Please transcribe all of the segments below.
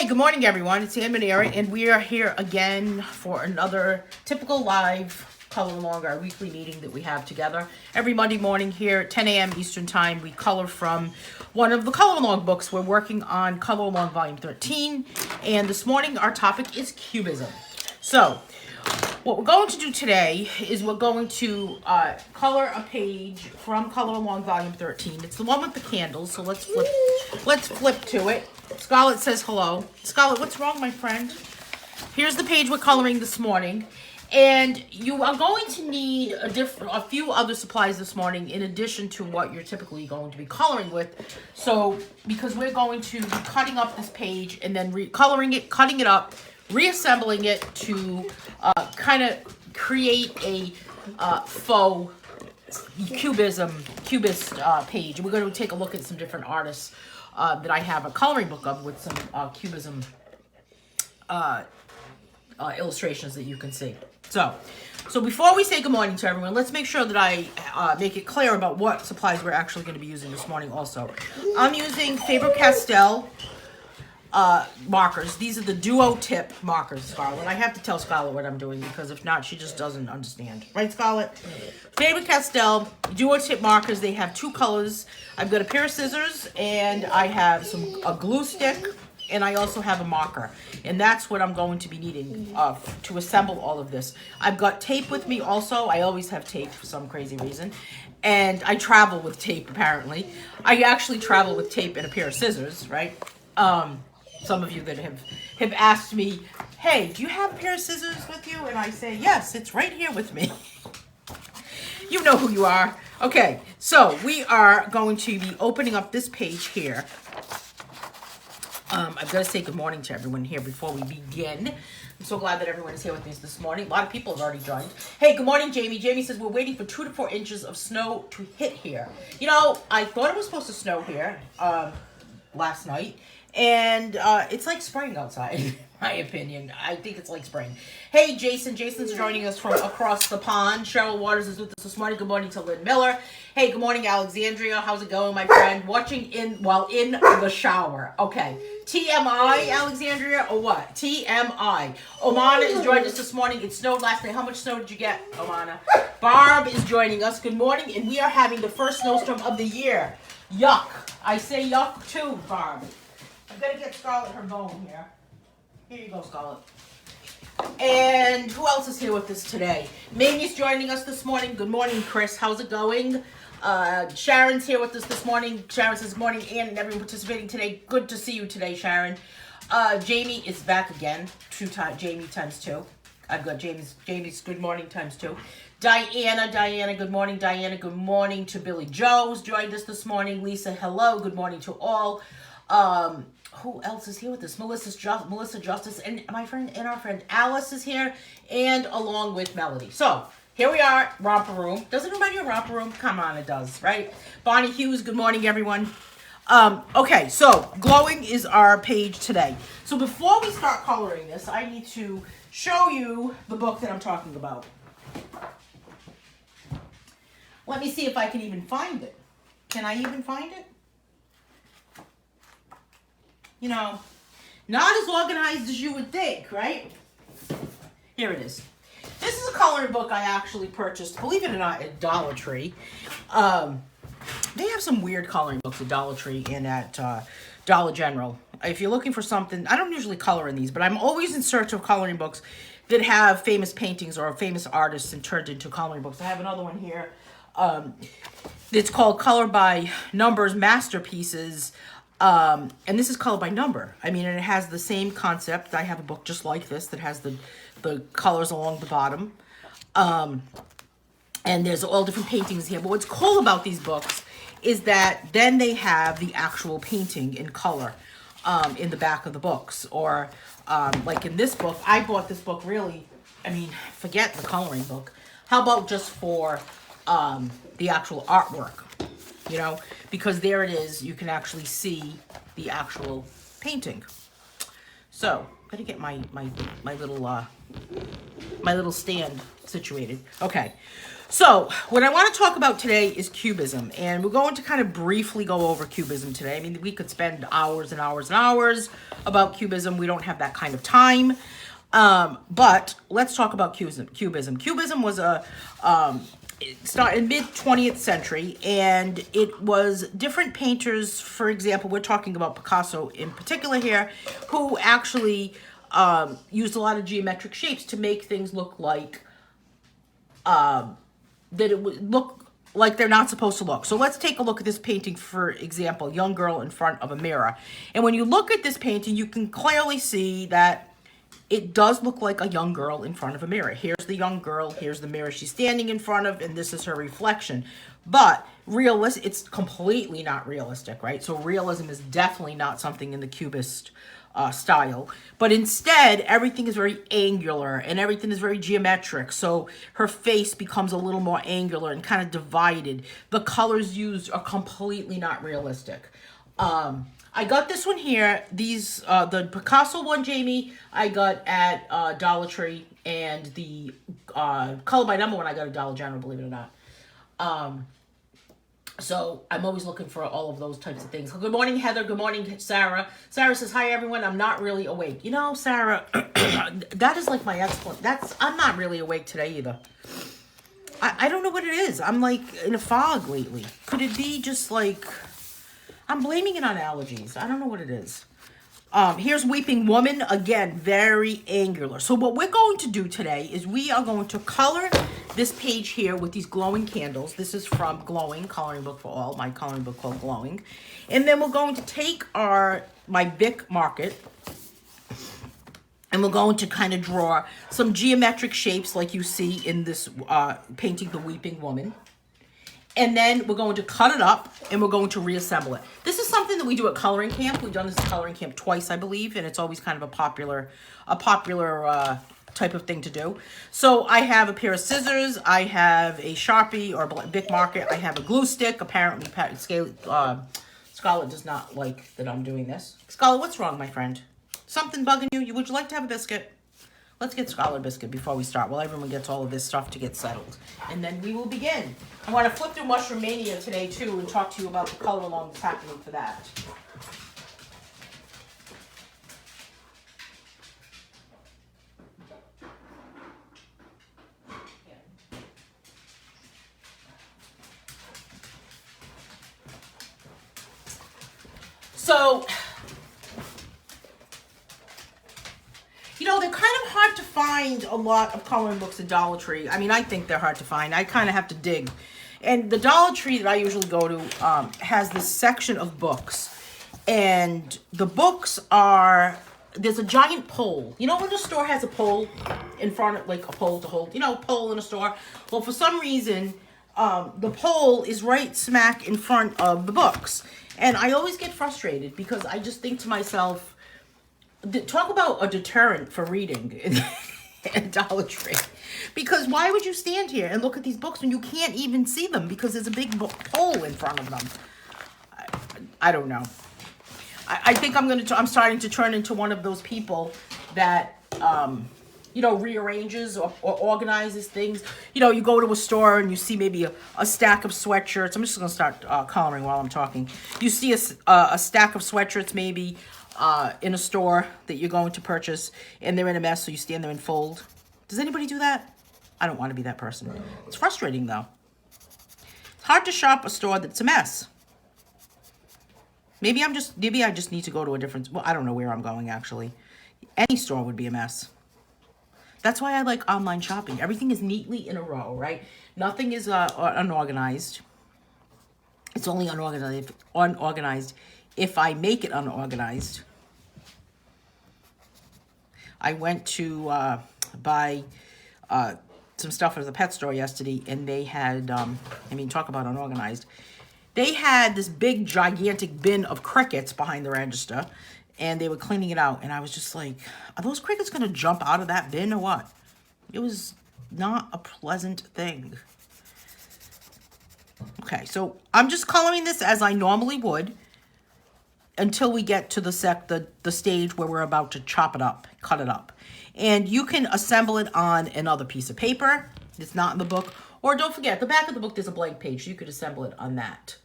Hey, good morning, everyone. It's Anne Manera, and we are here again for another typical live color along, our weekly meeting that we have together. Every Monday morning here at 10 a.m. Eastern Time, we color from one of the color along books. We're working on Color Along Volume 13, and this morning our topic is Cubism. So, what we're going to do today is we're going to color a page from Color Along Volume 13. It's the one with the candles, so let's flip to it. Scarlett says hello. Scarlett, what's wrong, my friend? Here's the page we're coloring this morning. And you are going to need a few other supplies this morning in addition to what you're typically going to be coloring with. So, because we're going to be cutting up this page and then coloring it, cutting it up, reassembling it to kind of create a faux cubist page. We're going to take a look at some different artists that I have a coloring book of with some Cubism illustrations that you can see. So before we say good morning to everyone, let's make sure that I make it clear about what supplies we're actually going to be using this morning also. I'm using Faber-Castell markers. These are the duo tip markers, Scarlett. I have to tell Scarlett what I'm doing because if not, she just doesn't understand. Right, Scarlett? Faber-Castell duo tip markers. They have two colors. I've got a pair of scissors and I have a glue stick and I also have a marker. And that's what I'm going to be needing to assemble all of this. I've got tape with me also. I always have tape for some crazy reason. And I travel with tape, apparently. I actually travel with tape and a pair of scissors, right? Some of you that have asked me, hey, do you have a pair of scissors with you? And I say, yes, it's right here with me. You know who you are. Okay, so we are going to be opening up this page here. I've got to say good morning to everyone here before we begin. I'm so glad that everyone is here with me this morning. A lot of people have already joined. Hey, good morning, Jamie. Jamie says we're waiting for 2 to 4 inches of snow to hit here. You know, I thought it was supposed to snow here last night. And it's like spring outside, in my opinion. I think it's like spring. Hey, Jason. Jason's joining us from across the pond. Cheryl Waters is with us this morning. Good morning to Lynn Miller. Hey, good morning, Alexandria. How's it going, my friend? Watching while in the shower. Okay. TMI, Alexandria, or what? TMI. Omana is joining us this morning. It snowed last night. How much snow did you get, Omana? Barb is joining us. Good morning. And we are having the first snowstorm of the year. Yuck. I say yuck too, Barb. I'm going to get Scarlett her bone here. Here you go, Scarlett. And who else is here with us today? Mamie's joining us this morning. Good morning, Chris. How's it going? Sharon's here with us this morning. Sharon says, good morning, Anne, and everyone participating today. Good to see you today, Sharon. Jamie is back again. Jamie times 2. I've got Jamie's good morning times 2. Diana, good morning. Diana, good morning to Billy Joe's joined us this morning. Lisa, hello. Good morning to all. Who else is here with us? Melissa Justice and our friend Alice is here, and along with Melody. So here we are, Romper Room. Does it remind you of Romper Room? Come on, it does, right? Bonnie Hughes, good morning, everyone. Okay, so glowing is our page today. So before we start coloring this, I need to show you the book that I'm talking about. Let me see if I can even find it. Can I even find it? You know, not as organized as you would think, right? Here it is. This is a coloring book I actually purchased, believe it or not, at Dollar Tree. They have some weird coloring books at Dollar Tree and at Dollar General. If you're looking for something, I don't usually color in these, but I'm always in search of coloring books that have famous paintings or famous artists and turned into coloring books. I have another one here. It's called Color by Numbers Masterpieces. And this is color by number. I mean, and it has the same concept. I have a book just like this that has the colors along the bottom. And there's all different paintings here. But what's cool about these books is that then they have the actual painting in color in the back of the books. Or like in this book, I bought this book really, I mean, forget the coloring book. How about just for the actual artwork? You know, because there it is, you can actually see the actual painting. So, I'm gonna get my little stand situated. Okay, So, what I want to talk about today is Cubism, and we're going to kind of briefly go over Cubism today. I mean, we could spend hours and hours and hours about Cubism. We don't have that kind of time. But let's talk about Cubism. Cubism was it started in mid-20th century, and it was different painters. For example, we're talking about Picasso in particular here, who actually used a lot of geometric shapes to make things look like that it would look like they're not supposed to look. So let's take a look at this painting, for example, young girl in front of a mirror. And when you look at this painting, you can clearly see that it does look like a young girl in front of a mirror. Here's the young girl, here's the mirror she's standing in front of, and this is her reflection. But it's completely not realistic, right? So realism is definitely not something in the Cubist style, but instead everything is very angular and everything is very geometric. So her face becomes a little more angular and kind of divided. The colors used are completely not realistic. I got this one here. These the Picasso one, Jamie, I got at Dollar Tree, and the color by number one I got at Dollar General, believe it or not. So I'm always looking for all of those types of things. Good morning, Heather. Good morning, Sarah. Sarah says, hi, everyone. I'm not really awake. You know, Sarah, that is like my explanation. I'm not really awake today either. I don't know what it is. I'm like in a fog lately. Could it be just like, I'm blaming it on allergies. I don't know what it is. Here's Weeping Woman. Again, very angular. So what we're going to do today is we are going to color this page here with these glowing candles. This is from Glowing, Coloring Book for All, my coloring book called Glowing. And then we're going to take my Bic marker, and we're going to kind of draw some geometric shapes like you see in this painting, The Weeping Woman. And then we're going to cut it up, and we're going to reassemble it. This is something that we do at coloring camp. We've done this at coloring camp twice, I believe, and it's always kind of a popular type of thing to do. So I have a pair of scissors, I have a Sharpie or Bic marker, I have a glue stick. Apparently, Scarlett does not like that I'm doing this. Scarlett, what's wrong, my friend? Something bugging you? Would you like to have a biscuit? Let's get Scarlett a biscuit before we start, while everyone gets all of this stuff to get settled. And then we will begin. I want to flip through Mushroom Mania today, too, and talk to you about the color along that's happening for that. So, you know, they're kind of hard to find a lot of coloring books at Dollar Tree. I mean, I think they're hard to find. I kind of have to dig. And the Dollar Tree that I usually go to has this section of books. And the books are, there's a giant pole. You know when the store has a pole in front of, like a pole to hold, you know, pole in a store? Well, for some reason, the pole is right smack in front of the books. And I always get frustrated because I just think to myself, talk about a deterrent for reading at Dollar Tree. Because why would you stand here and look at these books when you can't even see them because there's a big pole in front of them? I don't know. I think I'm starting to turn into one of those people that, you know, rearranges or organizes things. You know, you go to a store and you see maybe a stack of sweatshirts. I'm just going to start coloring while I'm talking. You see a stack of sweatshirts maybe in a store that you're going to purchase, and they're in a mess, so you stand there and fold. Does anybody do that? I don't want to be that person. It's frustrating, though. It's hard to shop a store that's a mess. Maybe I just need to go to a different, well, I don't know where I'm going, actually. Any store would be a mess. That's why I like online shopping. Everything is neatly in a row, right? Nothing is unorganized. It's only unorganized if I make it unorganized. I went to buy some stuff at the pet store yesterday, and they had, talk about unorganized. They had this big, gigantic bin of crickets behind the register, and they were cleaning it out. And I was just like, are those crickets going to jump out of that bin or what? It was not a pleasant thing. Okay, so I'm just coloring this as I normally would until we get to the stage where we're about to chop it up, cut it up. And you can assemble it on another piece of paper. It's not in the book. Or don't forget, at the back of the book, there's a blank page. So you could assemble it on that.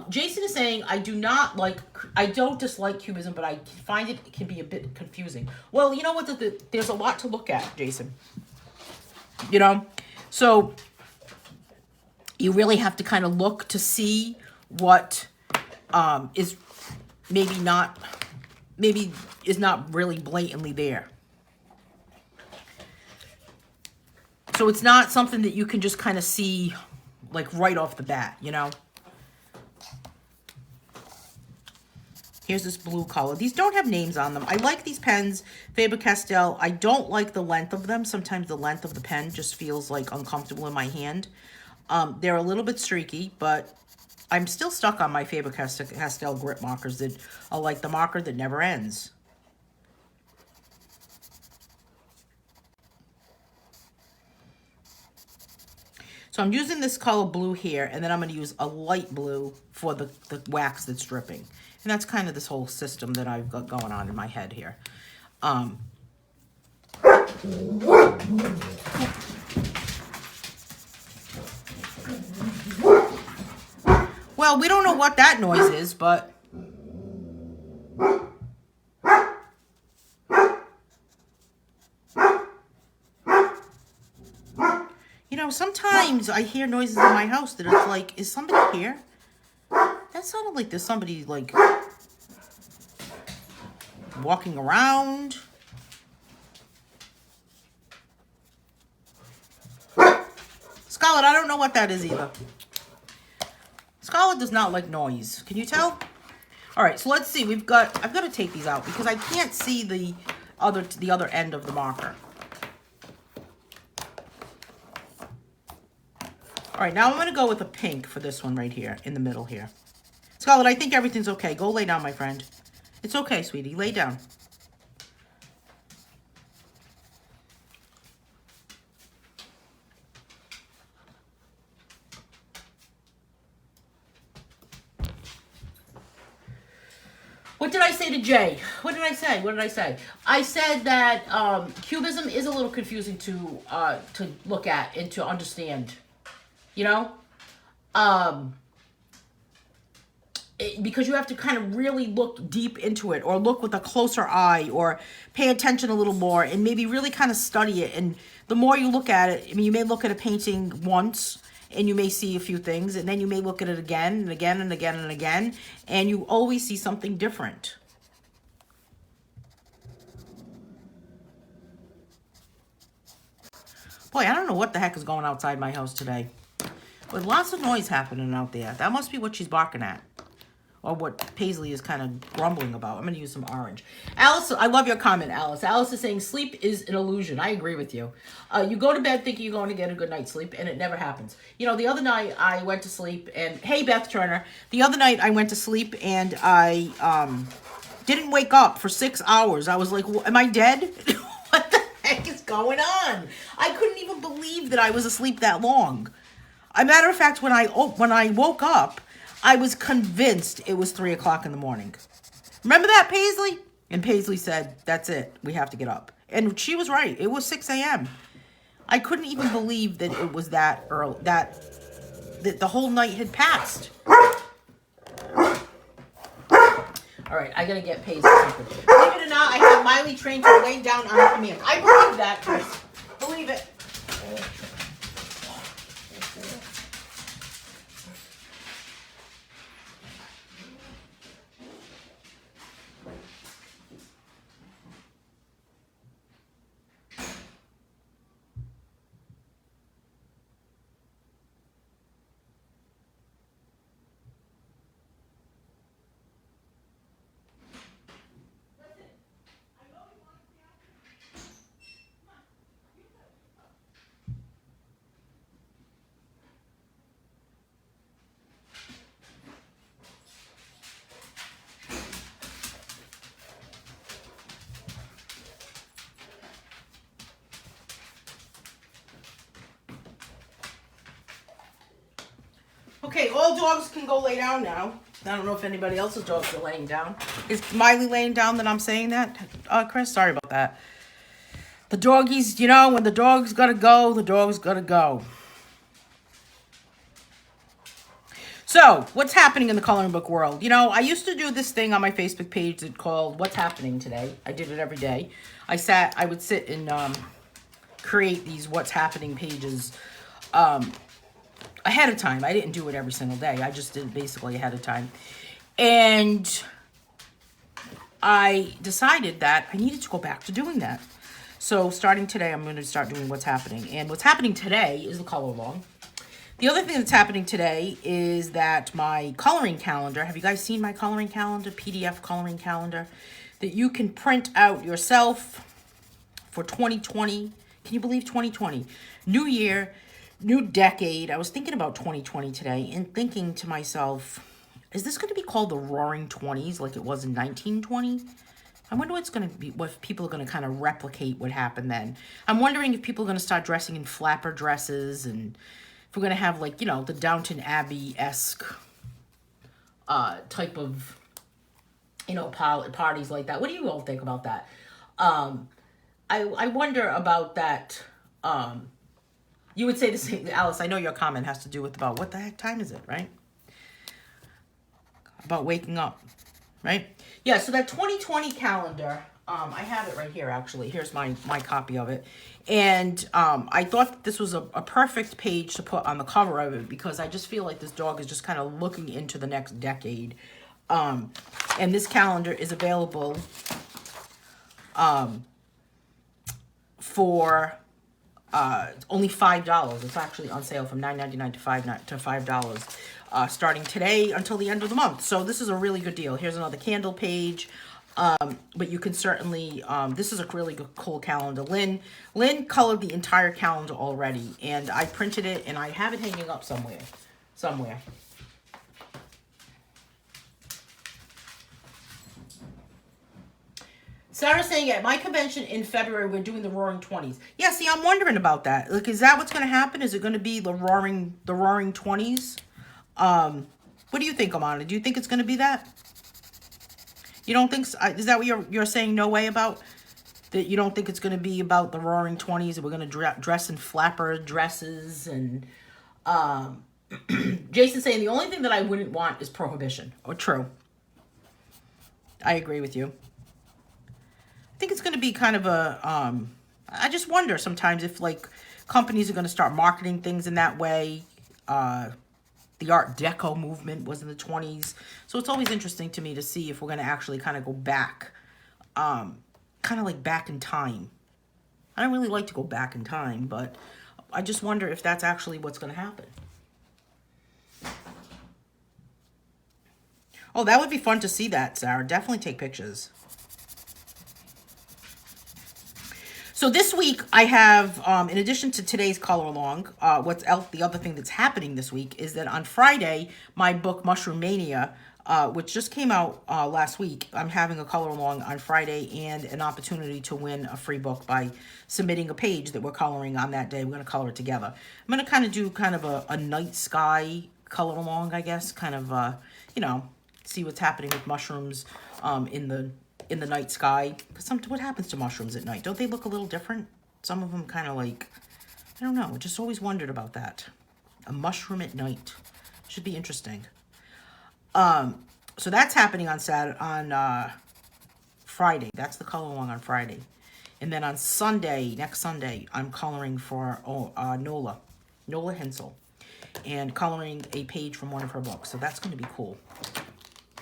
Jason is saying, I don't dislike Cubism, but I find it can be a bit confusing. Well, you know what? There's a lot to look at, Jason. You know? So you really have to kind of look to see what is maybe is not really blatantly there. So it's not something that you can just kind of see like right off the bat, you know? Here's this blue color. These don't have names on them. I like these pens, Faber-Castell. I don't like the length of them. Sometimes the length of the pen just feels like uncomfortable in my hand. They're a little bit streaky, but I'm still stuck on my Faber-Castell grip markers that are like the marker that never ends. So I'm using this color blue here, and then I'm going to use a light blue for the wax that's dripping. And that's kind of this whole system that I've got going on in my head here. Well, we don't know what that noise is, but... You know, sometimes I hear noises in my house that it's like, is somebody here? That sounded like there's somebody, like, walking around. Scarlett, I don't know what that is either. Scarlett does not like noise. Can you tell? All right, so let's see. I've got to take these out because I can't see the other end of the marker. All right, now I'm going to go with a pink for this one right here in the middle here. Scarlett, I think everything's okay. Go lay down, my friend. It's okay, sweetie. Lay down. What did I say to Jay? What did I say? What did I say? I said that Cubism is a little confusing to look at and to understand. You know? Because you have to kind of really look deep into it, or look with a closer eye, or pay attention a little more, and maybe really kind of study it. And the more you look at it, I mean, you may look at a painting once, and you may see a few things, and then you may look at it again, and again, and again, and again, and you always see something different. Boy, I don't know what the heck is going outside my house today. But lots of noise happening out there. That must be what she's barking at. Or what Paisley is kind of grumbling about. I'm going to use some orange. Alice, I love your comment, Alice. Alice is saying sleep is an illusion. I agree with you. You go to bed thinking you're going to get a good night's sleep, and it never happens. You know, the other night I went to sleep, and hey, Beth Turner. The other night I went to sleep, and I didn't wake up for 6 hours. I was like, am I dead? What the heck is going on? I couldn't even believe that I was asleep that long. As a matter of fact, when I woke up, I was convinced it was 3 o'clock in the morning. Remember that, Paisley? And Paisley said, that's it. We have to get up. And she was right. It was 6 a.m. I couldn't even believe that it was that early, that the whole night had passed. All right, I got to get Paisley something. Believe it or not, I have Miley trained to lay down on command. I believe that, Chris. Believe it. Okay, all dogs can go lay down now. I don't know if anybody else's dogs are laying down. Is Miley laying down that I'm saying that? Chris, sorry about that. The doggies, you know, when the dog's gotta go, the dog's gotta go. So, what's happening in the coloring book world? You know, I used to do this thing on my Facebook page that called What's Happening Today. I did it every day. I would sit and create these What's Happening pages ahead of time. I didn't do it every single day. I just did it basically ahead of time. And I decided that I needed to go back to doing that. So starting today, I'm going to start doing What's Happening. And what's happening today is the color along. The other thing that's happening today is that my coloring calendar, have you guys seen my coloring calendar, PDF coloring calendar, that you can print out yourself for 2020. Can you believe 2020? New year, new decade. I was thinking about 2020 today and thinking to myself, is this going to be called the Roaring 20s like it was in 1920? I wonder what's going to be, what people are going to kind of replicate what happened then. I'm wondering if people are going to start dressing in flapper dresses, and if we're going to have, like, you know, the Downton Abbey-esque type of, you know, parties like that. What do you all think about that? I wonder about that. You would say the same, Alice, I know your comment has to do with about what the heck time is it, right? About waking up, right? Yeah, so that 2020 calendar, I have it right here, actually. Here's my copy of it. And I thought that this was a perfect page to put on the cover of it, because I just feel like this dog is just kind of looking into the next decade. And this calendar is available for only $5. It's actually on sale from $9.99 to $5. Starting today until the end of the month. So this is a really good deal. Here's another candle page. But you can certainly, this is a really good, cool calendar. Lynn colored the entire calendar already, and I printed it, and I have it hanging up somewhere. Sarah's saying at my convention in February, we're doing the Roaring 20s. Yeah, see, I'm wondering about that. Like, is that what's going to happen? Is it going to be the Roaring 20s? What do you think, Amanda? Do you think it's going to be that? You don't think so? Is that what you're saying no way about? That you don't think it's going to be about the Roaring 20s and we're going to dress in flapper dresses? And Jason's saying the only thing that I wouldn't want is prohibition. Oh, true. I agree with you. I think it's going to be kind of a, I just wonder sometimes if, like, companies are going to start marketing things in that way. The Art Deco movement was in the 20s. So it's always interesting to me to see if we're going to actually kind of go back, kind of like back in time. I don't really like to go back in time, but I just wonder if that's actually what's going to happen. Oh, that would be fun to see that, Sarah. Definitely take pictures. So this week I have, in addition to today's color along, the other thing that's happening this week is that on Friday, my book Mushroom Mania, which just came out last week, I'm having a color along on Friday and an opportunity to win a free book by submitting a page that we're coloring on that day. We're going to color it together. I'm going to kind of do kind of a night sky color along, I guess, kind of, you know, see what's happening with mushrooms in the night sky. Because what happens to mushrooms at night? Don't they look a little different? Some of them kind of like, I don't know. I just always wondered about that. A mushroom at night. Should be interesting. So that's happening on Friday. That's the color along on Friday. And then on Sunday, next Sunday, I'm coloring for Nola Hensel. And coloring a page from one of her books. So that's going to be cool.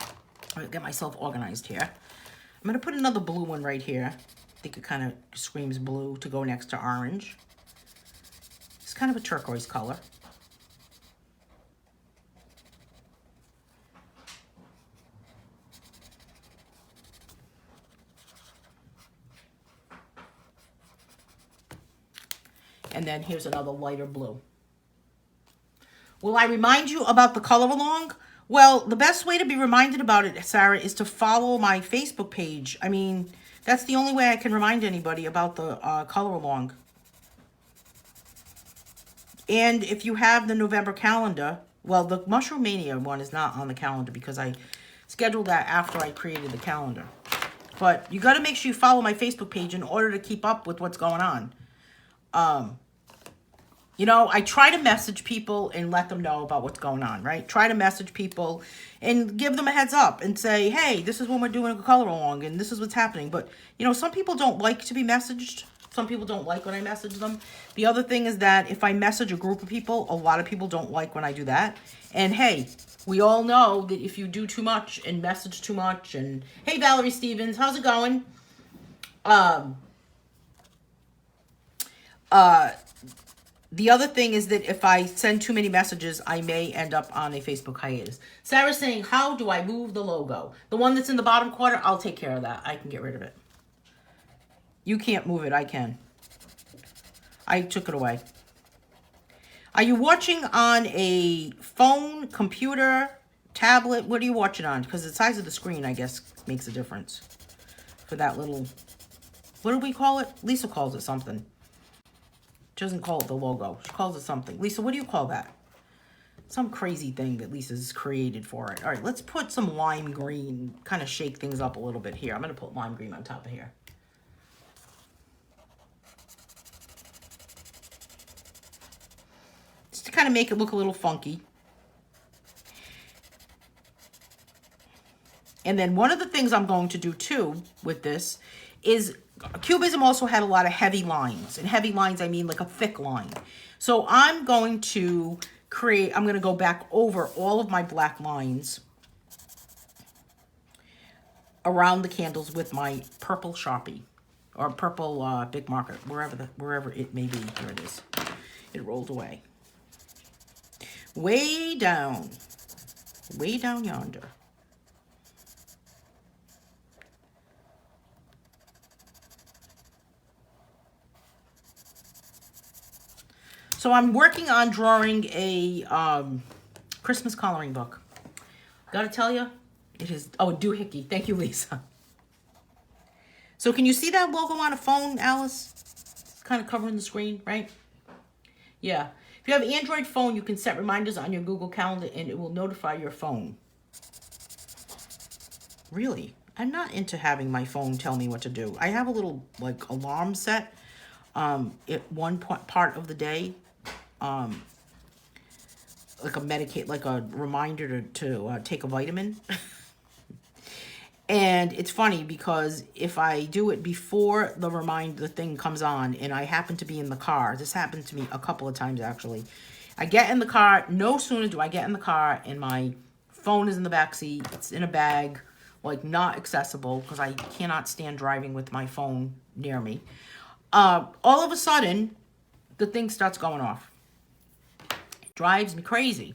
I'm going to get myself organized here. I'm going to put another blue one right here. I think it kind of screams blue to go next to orange. It's kind of a turquoise color. And then here's another lighter blue. Will I remind you about the color along? Well, the best way to be reminded about it, Sarah, is to follow my Facebook page. I mean, that's the only way I can remind anybody about the color along. And if you have the November calendar, well, the Mushroom Mania one is not on the calendar because I scheduled that after I created the calendar. But you got to make sure you follow my Facebook page in order to keep up with what's going on. You know, I try to message people and let them know about what's going on, right? Try to message people and give them a heads up and say, hey, this is when we're doing a color along and this is what's happening. But, you know, some people don't like to be messaged. Some people don't like when I message them. The other thing is that if I message a group of people, a lot of people don't like when I do that. And hey, we all know that if you do too much and message too much and, hey, Valerie Stevens, how's it going? The other thing is that if I send too many messages, I may end up on a Facebook hiatus. Sarah's saying, how do I move the logo? The one that's in the bottom corner, I'll take care of that. I can get rid of it. You can't move it. I can. I took it away. Are you watching on a phone, computer, tablet? What are you watching on? Because the size of the screen, I guess, makes a difference for that little... What do we call it? Lisa calls it something. She doesn't call it the logo. She calls it something. Lisa, what do you call that? Some crazy thing that Lisa's created for it. All right, let's put some lime green. Kind of shake things up a little bit here. I'm going to put lime green on top of here. Just to kind of make it look a little funky. And then one of the things I'm going to do too with this is Cubism also had a lot of heavy lines. And heavy lines, I mean like a thick line. So I'm going to I'm going to go back over all of my black lines around the candles with my purple Sharpie or purple big marker, wherever it may be. Here it is. It rolled away. Way down yonder. So I'm working on drawing a Christmas coloring book. Gotta tell you, it is, oh, doohickey. Thank you, Lisa. So can you see that logo on a phone, Alice? It's kind of covering the screen, right? Yeah. If you have an Android phone, you can set reminders on your Google Calendar and it will notify your phone. Really? I'm not into having my phone tell me what to do. I have a little, like, alarm set at one part of the day. Like a reminder to take a vitamin. And it's funny because if I do it before the thing comes on and I happen to be in the car, this happened to me a couple of times actually. I get in the car, no sooner do I get in the car and my phone is in the back seat, it's in a bag, like not accessible because I cannot stand driving with my phone near me. All of a sudden, the thing starts going off. Drives me crazy.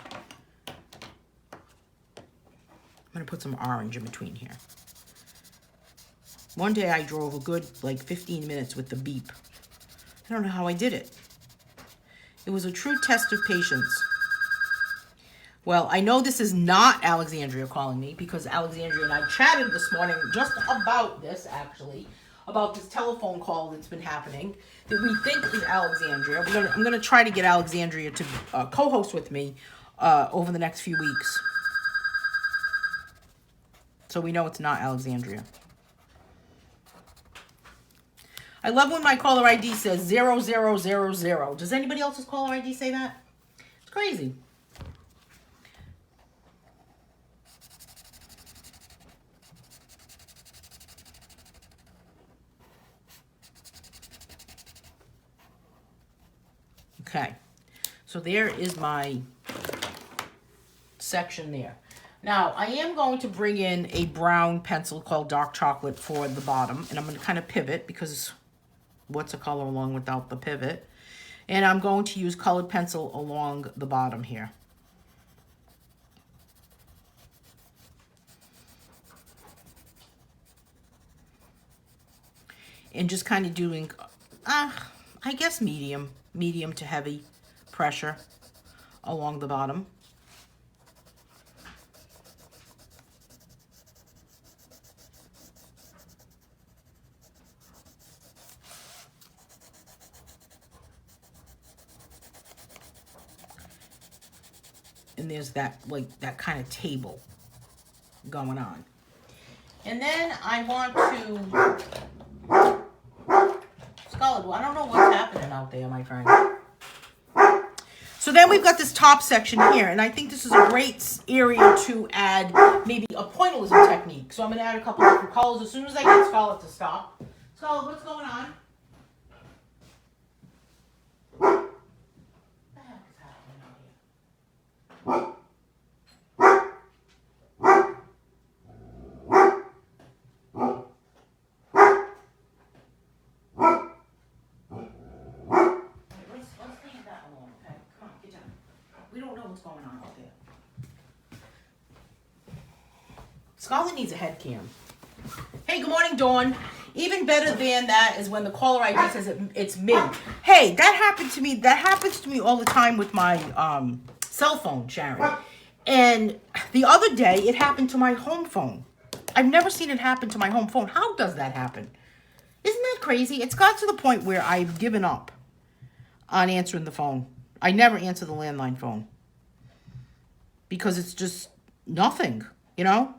I'm going to put some orange in between here. One day I drove a good, like, 15 minutes with the beep. I don't know how I did it. It was a true test of patience. Well, I know this is not Alexandria calling me because Alexandria and I chatted this morning just about this, actually. About this telephone call that's been happening that we think is Alexandria. I'm going to try to get Alexandria to co-host with me over the next few weeks. So we know it's not Alexandria. I love when my caller ID says 0000. Does anybody else's caller ID say that? It's crazy. Okay, so there is my section there. Now, I am going to bring in a brown pencil called Dark Chocolate for the bottom, and I'm going to kind of pivot because what's a color along without the pivot? And I'm going to use colored pencil along the bottom here. And just kind of doing, I guess medium to heavy pressure along the bottom. And there's that, like, that kind of table going on. And then I want to, Scarlet, I don't know what's happening out there, my friend. So then we've got this top section here, and I think this is a great area to add maybe a pointillism technique. So I'm going to add a couple different colors as soon as I get Scarlett to stop. Scarlett, what's going on? What the heck is happening out here? What's going on out there? Scarlett needs a head cam. Hey, good morning, Dawn. Even better than that is when the caller ID says it's me. Hey, that happened to me. That happens to me all the time with my cell phone, Sharon. And the other day, it happened to my home phone. I've never seen it happen to my home phone. How does that happen? Isn't that crazy? It's got to the point where I've given up on answering the phone. I never answer the landline phone. Because it's just nothing, you know?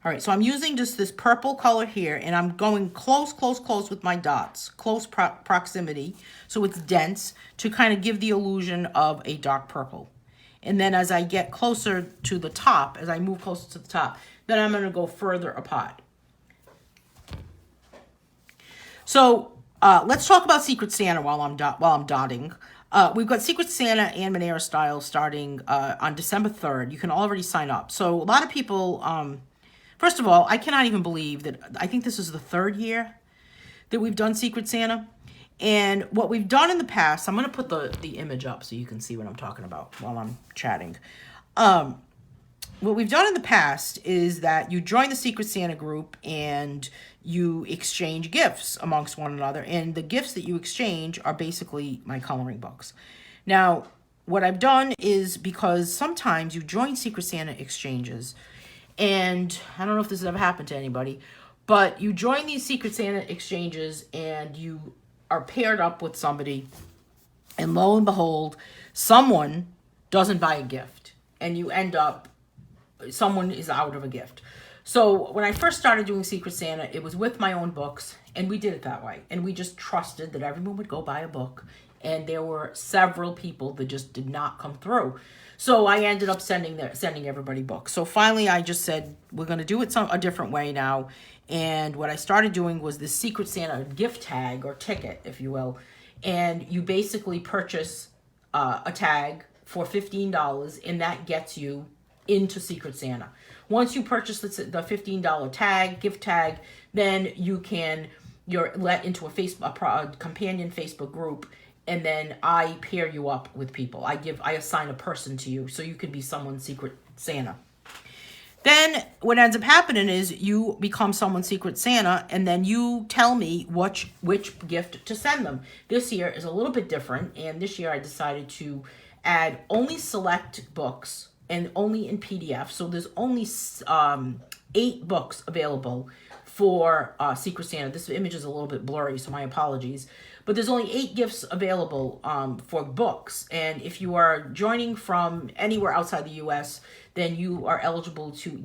All right, so I'm using just this purple color here, and I'm going close with my dots, close proximity, so it's dense, to kind of give the illusion of a dark purple. And then as I get closer to the top, as I move closer to the top, then I'm going to go further apart. So let's talk about Secret Santa while I'm dotting. We've got Secret Santa Anne Manera style starting on December 3rd. You can already sign up. So a lot of people, first of all, I cannot even believe that I think this is the 3rd year that we've done Secret Santa. And what we've done in the past, I'm going to put the image up so you can see what I'm talking about while I'm chatting. What we've done in the past is that you join the Secret Santa group and you exchange gifts amongst one another. And the gifts that you exchange are basically my coloring books. Now, what I've done is because sometimes you join Secret Santa exchanges, and I don't know if this has ever happened to anybody, but you join these Secret Santa exchanges and you are paired up with somebody, and lo and behold, someone doesn't buy a gift, and you end up, someone is out of a gift. So when I first started doing Secret Santa, it was with my own books, and we did it that way. And we just trusted that everyone would go buy a book, and there were several people that just did not come through. So I ended up sending everybody books. So finally, I just said, we're going to do it a different way now. And what I started doing was this Secret Santa gift tag, or ticket, if you will. And you basically purchase a tag for $15, and that gets you into Secret Santa. Once you purchase the $15 tag, gift tag, then you're let into a companion Facebook group, and then I pair you up with people. I assign a person to you so you can be someone's Secret Santa. Then what ends up happening is you become someone's Secret Santa, and then you tell me which gift to send them. This year is a little bit different, and this year I decided to add only select books and only in PDF. So there's only 8 books available for Secret Santa. This image is a little bit blurry, so my apologies. But there's only 8 gifts available for books. And if you are joining from anywhere outside the U.S., then you are eligible to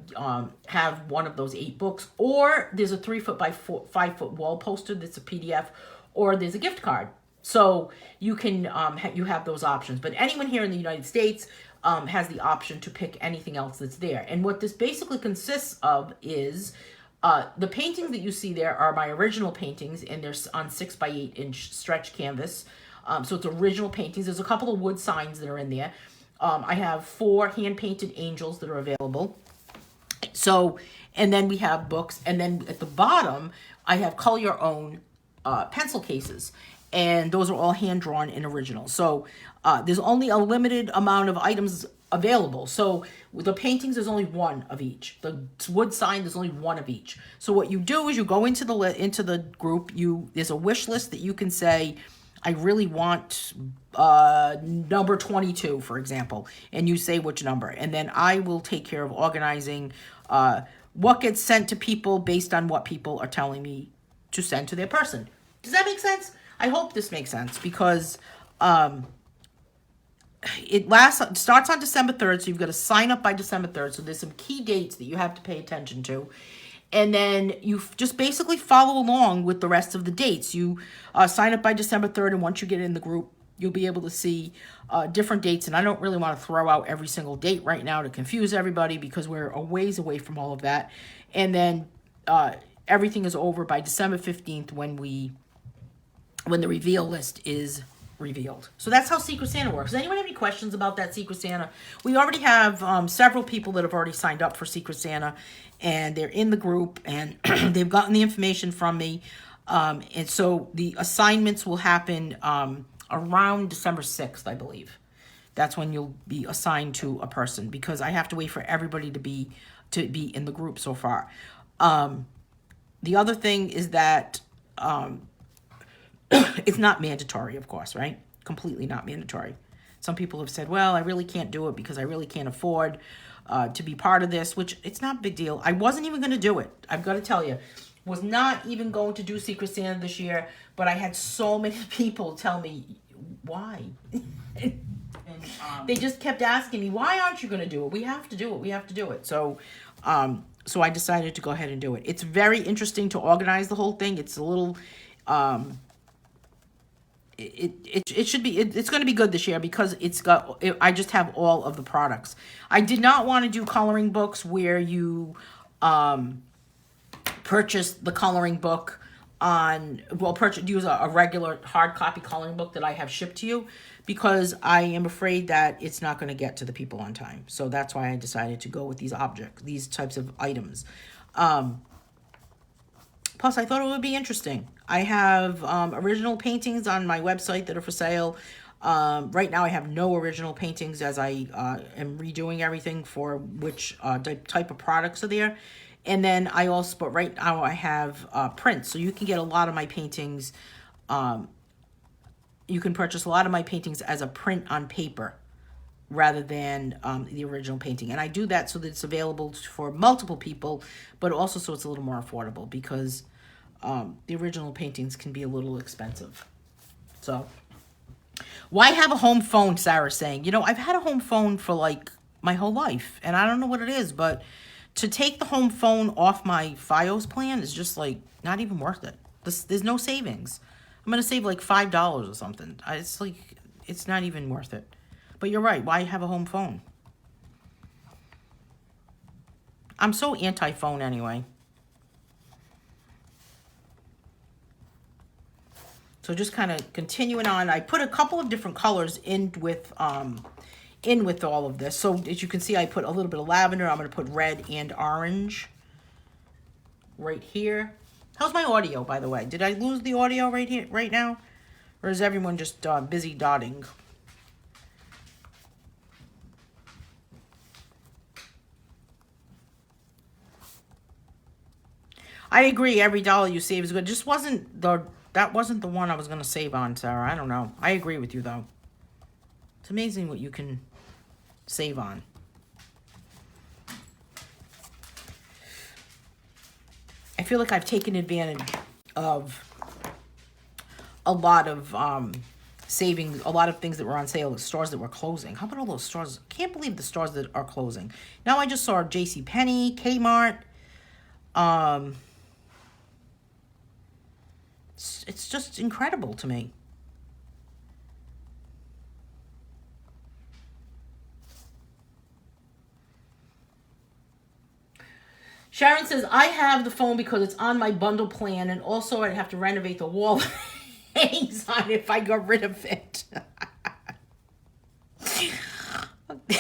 have one of those 8 books. Or there's a 3-foot by 5-foot wall poster that's a PDF, or there's a gift card. So you can you have those options. But anyone here in the United States has the option to pick anything else that's there. And what this basically consists of is the paintings that you see there are my original paintings, and they're on 6x8 inch stretch canvas. So it's original paintings. There's a couple of wood signs that are in there. I have 4 hand-painted angels that are available. So, and then we have books. And then at the bottom, I have color your own pencil cases. And those are all hand-drawn and original. So there's only a limited amount of items available. So with the paintings, there's only 1 of each. The wood sign, there's only 1 of each. So what you do is you go into the group. There's a wish list that you can say, I really want number 22, for example, and you say which number. And then I will take care of organizing what gets sent to people based on what people are telling me to send to their person. Does that make sense? I hope this makes sense, because it starts on December 3rd, so you've got to sign up by December 3rd. So there's some key dates that you have to pay attention to. And then you just basically follow along with the rest of the dates. You sign up by December 3rd, and once you get in the group, you'll be able to see different dates. And I don't really want to throw out every single date right now to confuse everybody, because we're a ways away from all of that. And then everything is over by December 15th when the reveal list is revealed. So that's how Secret Santa works. Does anyone have any questions about that Secret Santa? We already have several people that have already signed up for Secret Santa, and they're in the group, and they've gotten the information from me. And so the assignments will happen around December 6th, I believe. That's when you'll be assigned to a person, because I have to wait for everybody to be in the group so far. The other thing is that it's not mandatory, of course, right? Completely not mandatory. Some people have said, well, I really can't do it because I really can't afford to be part of this, which it's not a big deal. I wasn't even going to do it. I've got to tell you, was not even going to do Secret Santa this year, but I had so many people tell me, why? They just kept asking me, why aren't you going to do it? We have to do it. We have to do it. So I decided to go ahead and do it. It's very interesting to organize the whole thing. It's a little... It should be, it's going to be good this year, because I just have all of the products. I did not want to do coloring books where you purchase the coloring book use a regular hard copy coloring book that I have shipped to you, because I am afraid that it's not going to get to the people on time. So that's why I decided to go with these types of items. Plus, I thought it would be interesting. I have original paintings on my website that are for sale. Right now, I have no original paintings, as I am redoing everything for which type of products are there. And then but right now I have prints. So you can get a lot of my paintings. You can purchase a lot of my paintings as a print on paper rather than the original painting. And I do that so that it's available for multiple people, but also so it's a little more affordable, because the original paintings can be a little expensive. So why have a home phone, Sarah's saying. I've had a home phone for like my whole life, and I don't know what it is, but to take the home phone off my Fios plan is just like not even worth it. There's no savings. I'm going to save like $5 or something. It's not even worth it. But you're right. Why have a home phone? I'm so anti-phone anyway. So just kind of continuing on. I put a couple of different colors in with all of this. So as you can see, I put a little bit of lavender. I'm going to put red and orange right here. How's my audio, by the way? Did I lose the audio right now? Or is everyone just busy dotting? I agree. Every dollar you save is good. That wasn't the one I was going to save on, Sarah. I don't know. I agree with you, though. It's amazing what you can save on. I feel like I've taken advantage of a lot of saving, a lot of things that were on sale at stores that were closing. How about all those stores? Can't believe the stores that are closing. Now I just saw JCPenney, Kmart. It's just incredible to me. Sharon says, I have the phone because it's on my bundle plan, and also I'd have to renovate the wall it hangs on if I got rid of it.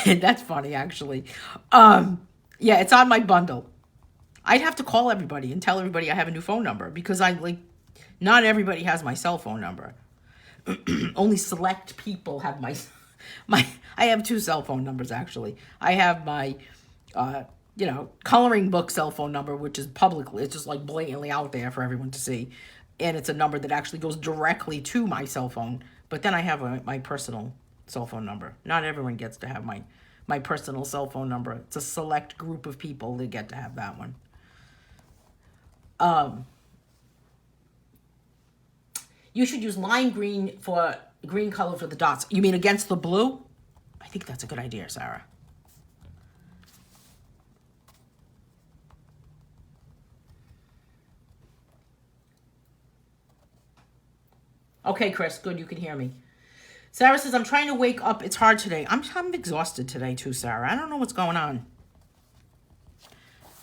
That's funny, actually. Yeah, it's on my bundle. I'd have to call everybody and tell everybody I have a new phone number, because not everybody has my cell phone number. Only select people have my I have two cell phone numbers, actually. I have my coloring book cell phone number, which is publicly, it's just like blatantly out there for everyone to see. And it's a number that actually goes directly to my cell phone. But then I have my personal cell phone number. Not everyone gets to have my personal cell phone number. It's a select group of people that get to have that one. You should use lime green for green color for the dots. You mean against the blue? I think that's a good idea, Sarah. Okay, Chris, good, you can hear me. Sarah says, I'm trying to wake up. It's hard today. I'm exhausted today too, Sarah. I don't know what's going on.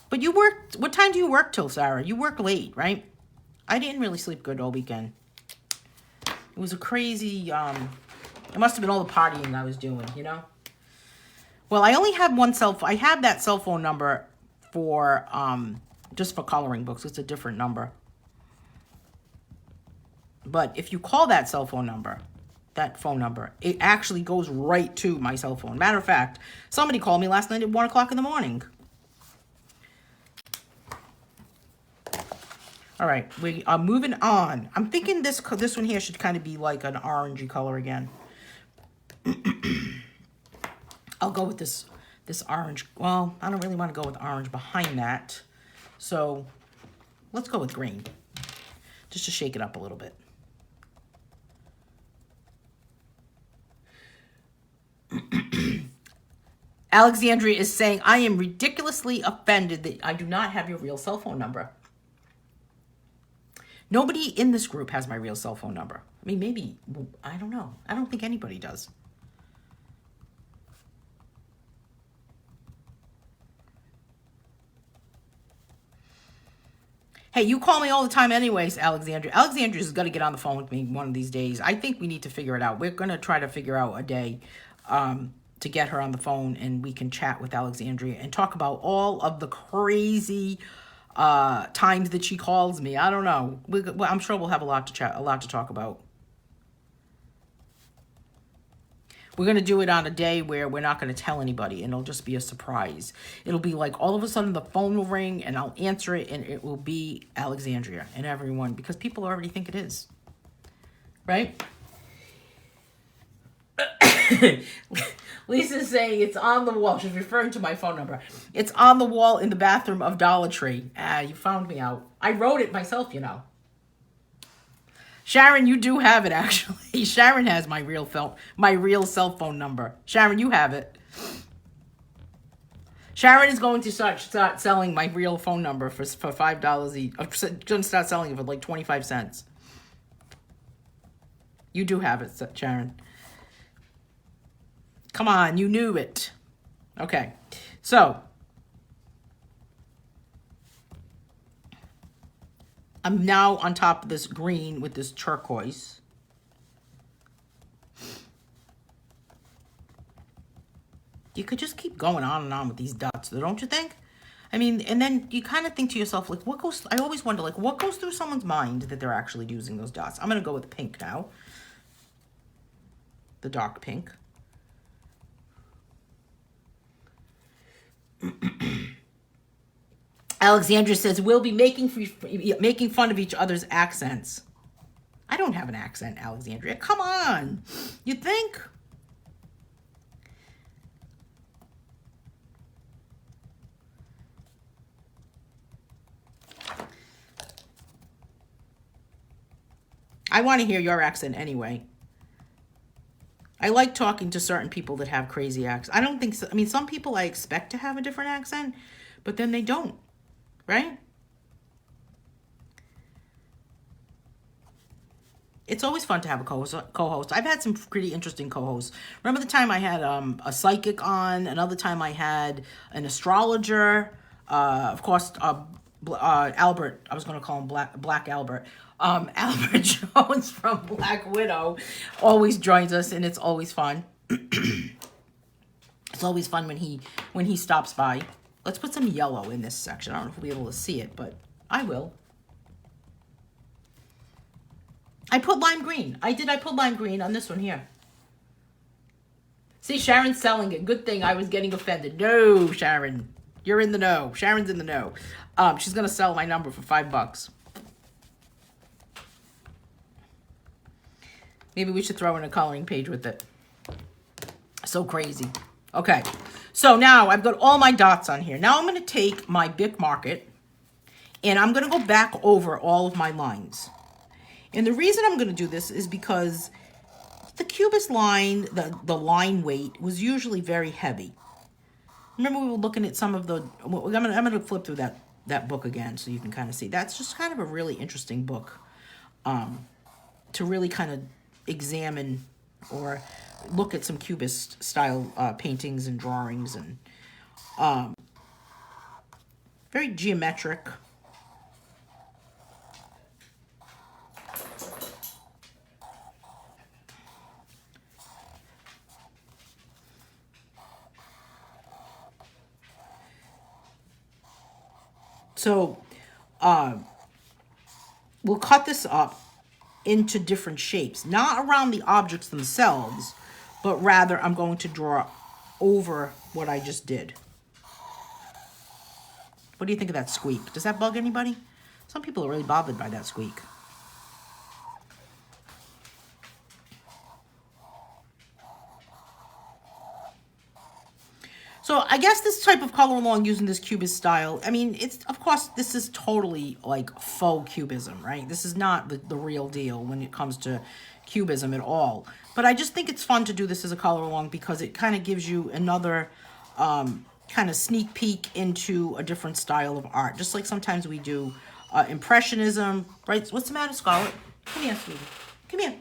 But you worked, what time do you work till, Sarah? You work late, right? I didn't really sleep good all weekend. It was a crazy, it must have been all the partying I was doing, you know? Well, I only have one I have that cell phone number for, just for coloring books. It's a different number. But if you call that phone number, it actually goes right to my cell phone. Matter of fact, somebody called me last night at 1 o'clock in the morning. All right, we are moving on. I'm thinking this one here should kind of be like an orangey color again. I'll go with this orange. Well, I don't really want to go with orange behind that. So let's go with green. Just to shake it up a little bit. Alexandria is saying, I am ridiculously offended that I do not have your real cell phone number. Nobody in this group has my real cell phone number. I mean, maybe, I don't know. I don't think anybody does. Hey, you call me all the time anyways, Alexandria. Alexandria's got to get on the phone with me one of these days. I think we need to figure it out. We're going to try to figure out a day to get her on the phone, and we can chat with Alexandria and talk about all of the crazy times that she calls me. I don't know. I'm sure we'll have a lot to talk about. We're going to do it on a day where we're not going to tell anybody, and it'll just be a surprise. It'll be like all of a sudden the phone will ring, and I'll answer it, and it will be Alexandria and everyone, because people already think it is. Right? Lisa's saying it's on the wall. She's referring to my phone number. It's on the wall in the bathroom of Dollar Tree. You found me out. I wrote it myself, you know. Sharon, you do have it, actually. Sharon has my real cell phone number. Sharon, you have it. Sharon is going to start selling my real phone number for $5 each. I'm going to start selling it for like 25 cents. You do have it, Sharon. Come on, you knew it. Okay, so I'm now on top of this green with this turquoise. You could just keep going on and on with these dots, don't you think? I mean, and then you kind of think to yourself, like, I always wonder, like, what goes through someone's mind that they're actually using those dots? I'm going to go with pink now. The dark pink. Alexandra says, we'll be making fun of each other's accents. I don't have an accent, Alexandria. Come on. You think? I want to hear your accent anyway. I like talking to certain people that have crazy accents. I don't think so. I mean, some people I expect to have a different accent, but then they don't. Right? It's always fun to have a co-host. I've had some pretty interesting co-hosts. Remember the time I had a psychic on? Another time I had an astrologer. Of course, Albert. I was going to call him Black Albert. Albert Jones from Black Widow always joins us, and it's always fun. It's always fun when he stops by. Let's put some yellow in this section. I don't know if we'll be able to see it, but I will. I put lime green. I put lime green on this one here. See, Sharon's selling it. Good thing I was getting offended. No, Sharon. You're in the know. Sharon's in the know. She's going to sell my number for $5. Maybe we should throw in a coloring page with it. So crazy. Okay. So now I've got all my dots on here. Now I'm going to take my Bic Market and I'm going to go back over all of my lines. And the reason I'm going to do this is because the Cubist line, the line weight was usually very heavy. Remember we were looking at some of the, I'm going to flip through that book again so you can kind of see. That's just kind of a really interesting book. to really kind of examine or look at some Cubist style paintings and drawings, and very geometric. So we'll cut this up into different shapes, not around the objects themselves, but rather I'm going to draw over what I just did. What do you think of that squeak? Does that bug anybody? Some people are really bothered by that squeak. So I guess this type of color along using this Cubist style, I mean, it's, of course, this is totally like faux Cubism, right? This is not the real deal when it comes to Cubism at all. But I just think it's fun to do this as a color along because it kind of gives you another kind of sneak peek into a different style of art. Just like sometimes we do Impressionism, right? What's the matter, Scarlett? Come here, sweetie. Come here.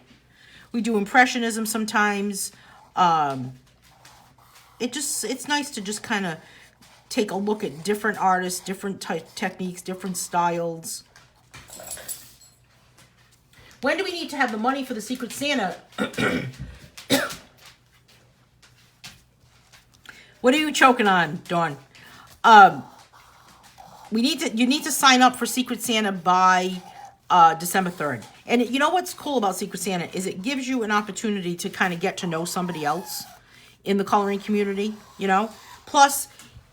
We do Impressionism sometimes. It's nice to just kind of take a look at different artists, different techniques, different styles. When do we need to have the money for the Secret Santa? What are you choking on, Dawn? You need to sign up for Secret Santa by December 3rd. And you know what's cool about Secret Santa is it gives you an opportunity to kind of get to know somebody else in the coloring community, you know? Plus,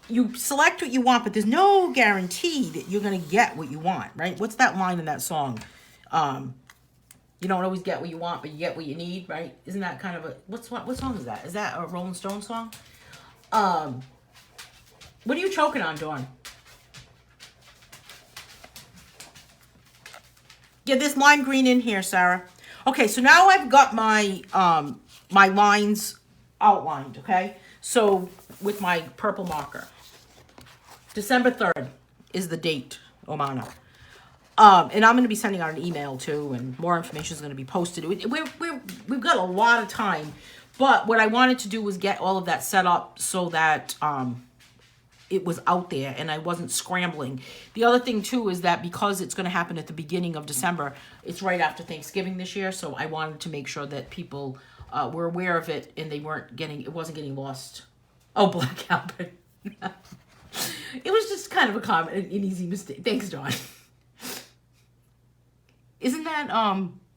you select what you want, but there's no guarantee that you're going to get what you want, right? What's that line in that song? You don't always get what you want, but you get what you need, right? Isn't that kind of a... What song is that? Is that a Rolling Stone song? What are you choking on, Dawn? Get this lime green in here, Sarah. Okay, so now I've got my my lines outlined, okay? So with my purple marker. December 3rd is the date, Omana. And I'm going to be sending out an email too, and more information is going to be posted. We've got a lot of time, but what I wanted to do was get all of that set up so that it was out there and I wasn't scrambling. The other thing too is that because it's going to happen at the beginning of December, it's right after Thanksgiving this year, so I wanted to make sure that people were aware of it and it wasn't getting lost. Oh, Black Albert. It was just kind of an easy mistake. Thanks, Dawn. Isn't that,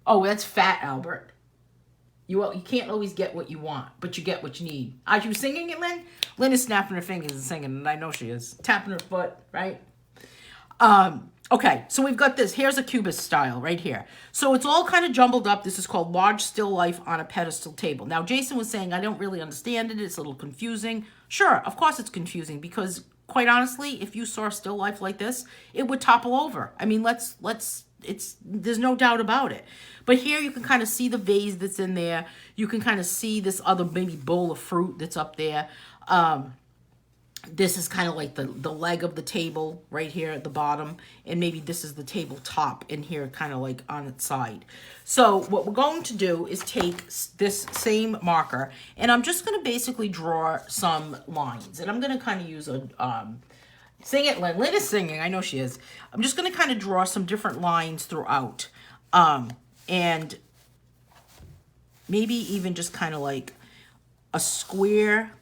oh, that's Fat Albert. You can't always get what you want, but you get what you need. Are you singing it, Lynn? Lynn is snapping her fingers and singing, and I know she is. Tapping her foot, right? Okay, so we've got this. Here's a Cubist style right here. So it's all kind of jumbled up. This is called Large Still Life on a Pedestal Table. Now, Jason was saying, I don't really understand it. It's a little confusing. Sure, of course it's confusing because, quite honestly, if you saw still life like this, it would topple over. I mean, there's no doubt about it. But here you can kind of see the vase that's in there. You can kind of see this other maybe bowl of fruit that's up there. This is kind of like the leg of the table right here at the bottom. And maybe this is the table top in here kind of like on its side. So what we're going to do is take this same marker and I'm just going to basically draw some lines. And I'm going to kind of use a... Sing it, Lynn. Lynn is singing. I know she is. I'm just going to kind of draw some different lines throughout. And maybe even just kind of like a square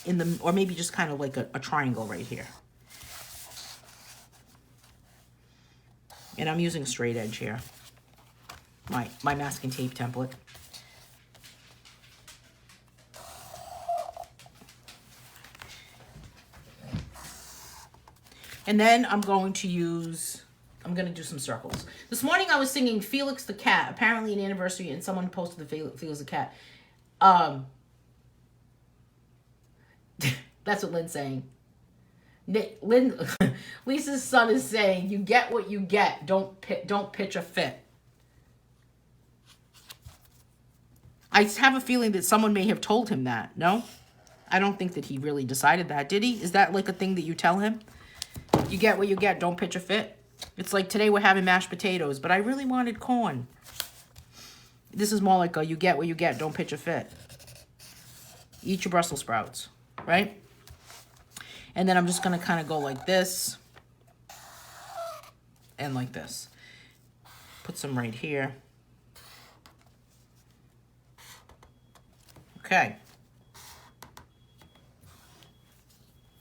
in the, or maybe just kind of like a triangle right here. And I'm using a straight edge here. My masking tape template. And then I'm going to do some circles. This morning I was singing Felix the Cat, apparently an anniversary, and someone posted the Felix the Cat. That's what Lynn's saying. Lisa's son is saying, you get what you get. Don't pitch a fit. I have a feeling that someone may have told him that. No? I don't think that he really decided that, did he? Is that like a thing that you tell him? You get what you get. Don't pitch a fit. It's like today we're having mashed potatoes, but I really wanted corn. This is more like a you get what you get, don't pitch a fit. Eat your Brussels sprouts, right? And then I'm just going to kind of go like this and like this. Put some right here. Okay.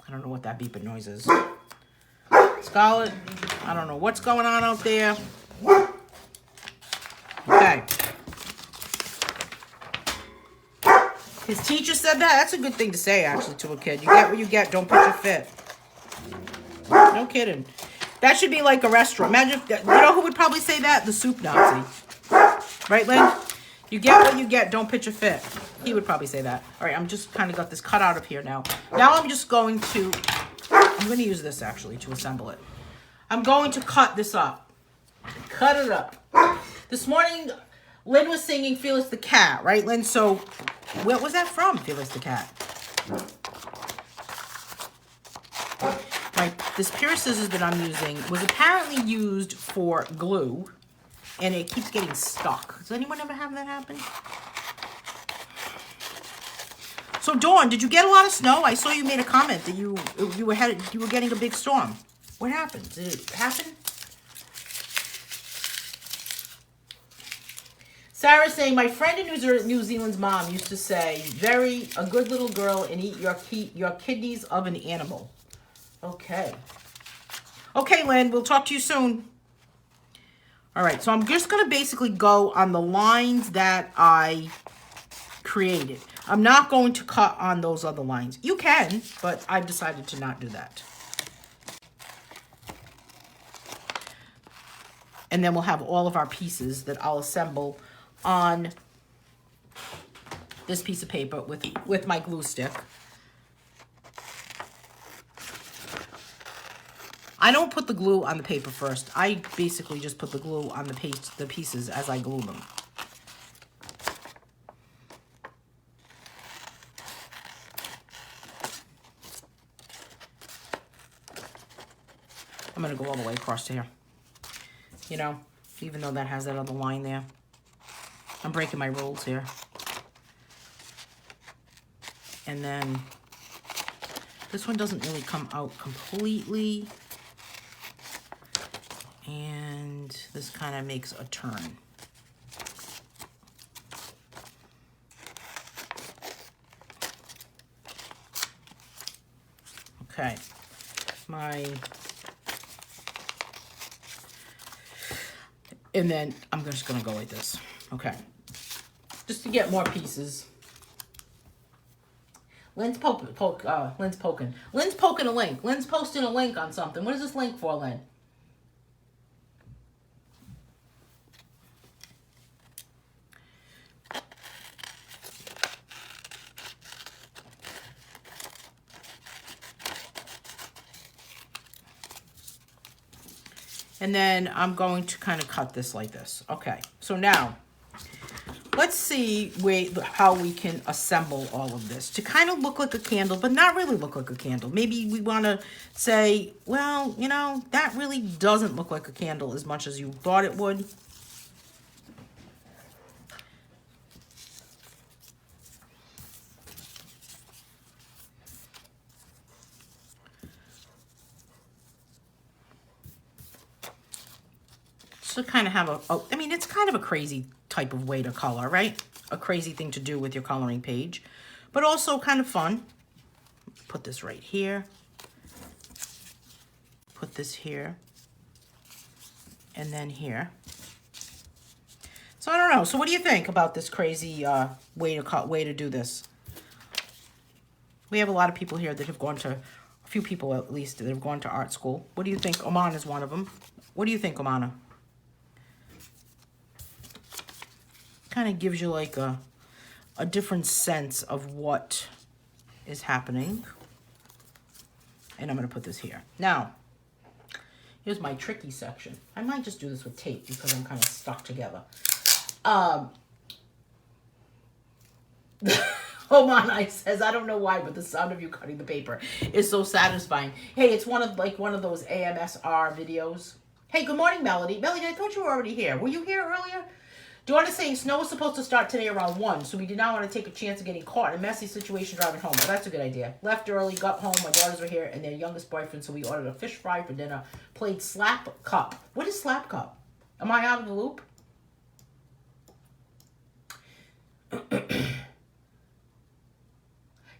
I don't know what that beeping noise is. Scarlett, I don't know what's going on out there. Okay. His teacher said that. That's a good thing to say, actually, to a kid. You get what you get. Don't pitch a fit. No kidding. That should be like a restaurant. Imagine if, you know who would probably say that? The soup Nazi. Right, Lynn? You get what you get. Don't pitch a fit. He would probably say that. All right, I'm just kind of got this cut out of here now. Now I'm just going to, I'm going to use this, actually, to assemble it. I'm going to cut this up. Cut it up. This morning, Lynn was singing Fearless the Cat, right, Lynn? So, where was that from, Fearless the Cat? Right, this pair of scissors that I'm using was apparently used for glue, and it keeps getting stuck. Does anyone ever have that happen? So, Dawn, did you get a lot of snow? I saw you made a comment that you were getting a big storm. What happened? Did it happen? Sarah's saying, my friend in New Zealand's mom used to say, a good little girl and eat your kidneys of an animal. Okay. Okay, Lynn, we'll talk to you soon. All right, so I'm just going to basically go on the lines that I created. I'm not going to cut on those other lines. You can, but I've decided to not do that. And then we'll have all of our pieces that I'll assemble on this piece of paper with my glue stick. I don't put the glue on the paper first. I basically just put the glue on the pieces as I glue them. I'm going to go all the way across to here. You know, even though that has that other line there. I'm breaking my rules here. And then this one doesn't really come out completely. And this kind of makes a turn. Okay. And then I'm just going to go like this. Okay. Just to get more pieces. Lynn's poking. Lynn's poking a link. Lynn's posting a link on something. What is this link for, Lynn? And then I'm going to kind of cut this like this. Okay, so now let's see how we can assemble all of this to kind of look like a candle, but not really look like a candle. Maybe we want to say, well, you know, that really doesn't look like a candle as much as you thought it would. So kind of have I mean, it's kind of a crazy type of way to color, right? A crazy thing to do with your coloring page, but also kind of fun. Put this right here. Put this here. And then here. So I don't know. So what do you think about this crazy way to do this? We have a lot of people here that have gone to, a few people at least, that have gone to art school. What do you think? Oman is one of them. What do you think, Omana? Kind of gives you like a different sense of what is happening. And I'm going to put this here. Now, here's my tricky section. I might just do this with tape because I'm kind of stuck together. Oman says, I don't know why, but the sound of you cutting the paper is so satisfying. Hey, it's one of those AMSR videos. Hey, good morning, Melody. Melody, I thought you were already here. Were you here earlier? Dawn is saying snow was supposed to start today around 1, so we did not want to take a chance of getting caught in a messy situation driving home. Well, that's a good idea. Left early, got home, my daughters were here, and their youngest boyfriend, so we ordered a fish fry for dinner. Played Slap Cup. What is Slap Cup? Am I out of the loop?